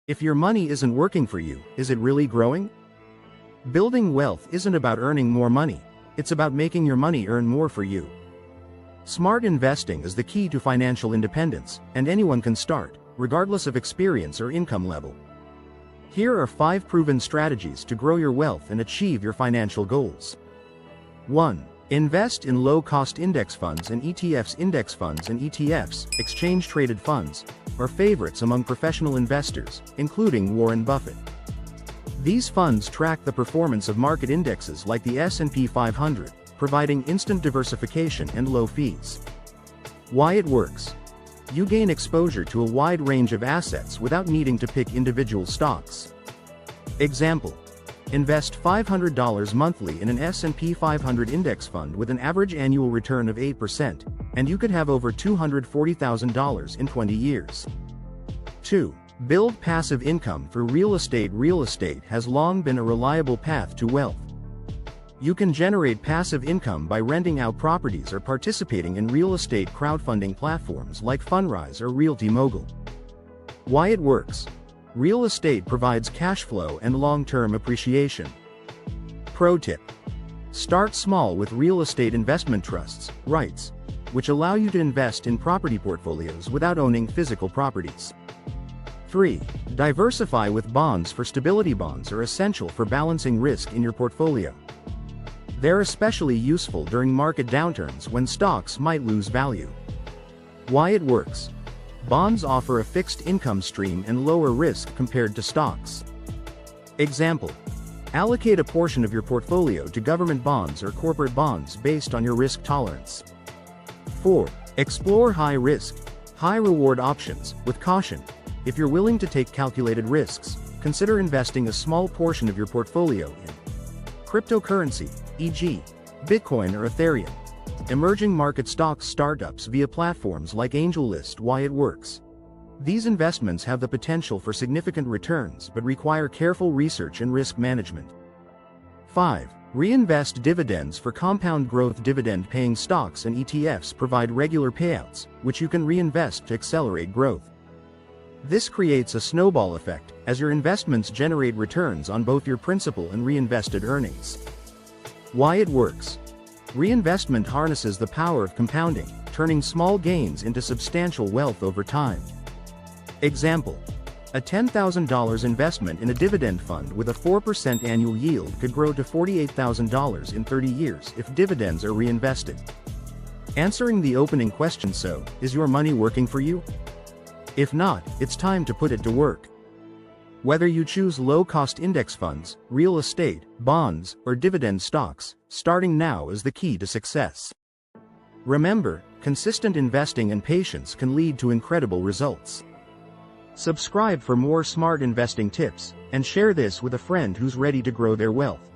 If your money isn't working for you, is it really growing? Building wealth isn't about earning more money, it's about making your money earn more for you. Smart investing is the key to financial independence, and anyone can start, regardless of experience or income level. Here are 5 proven strategies to grow your wealth and achieve your financial goals. 1. Invest in low-cost index funds and ETFs. Index funds and ETFs, exchange-traded funds, are favorites among professional investors, including Warren Buffett. These funds track the performance of market indexes like the S&P 500, providing instant diversification and low fees. Why it works. You gain exposure to a wide range of assets without needing to pick individual stocks. Example. Invest $500 monthly in an S&P 500 index fund with an average annual return of 8%, and you could have over $240,000 in 20 years. 2. Build passive income through real estate. Real estate has long been a reliable path to wealth. You can generate passive income by renting out properties or participating in real estate crowdfunding platforms like Fundrise or Realty Mogul. Why it works. Real estate provides cash flow and long-term appreciation. Pro tip. Start small with real estate investment trusts, REITs, which allow you to invest in property portfolios without owning physical properties. 3. Diversify with bonds. For stability, bonds are essential for balancing risk in your portfolio. They're especially useful during market downturns when stocks might lose value. Why it works. Bonds offer a fixed income stream and lower risk compared to stocks. Example. Allocate a portion of your portfolio to government bonds or corporate bonds based on your risk tolerance. 4. Explore high-risk, high-reward options, with caution. If you're willing to take calculated risks, consider investing a small portion of your portfolio in cryptocurrency, e.g., Bitcoin or Ethereum. Emerging market stocks. Startups via platforms like AngelList. Why it works. These investments have the potential for significant returns but require careful research and risk management. 5. Reinvest dividends. For compound growth. Dividend-paying stocks and ETFs provide regular payouts, which you can reinvest to accelerate growth. This creates a snowball effect, as your investments generate returns on both your principal and reinvested earnings. Why it works. Reinvestment harnesses the power of compounding, turning small gains into substantial wealth over time. Example. A $10,000 investment in a dividend fund with a 4% annual yield could grow to $48,000 in 30 years if dividends are reinvested. Answering the opening question. So, is your money working for you? If not, it's time to put it to work. Whether you choose low-cost index funds, real estate, bonds, or dividend stocks, starting now is the key to success. Remember, consistent investing and patience can lead to incredible results. Subscribe for more smart investing tips, and share this with a friend who's ready to grow their wealth.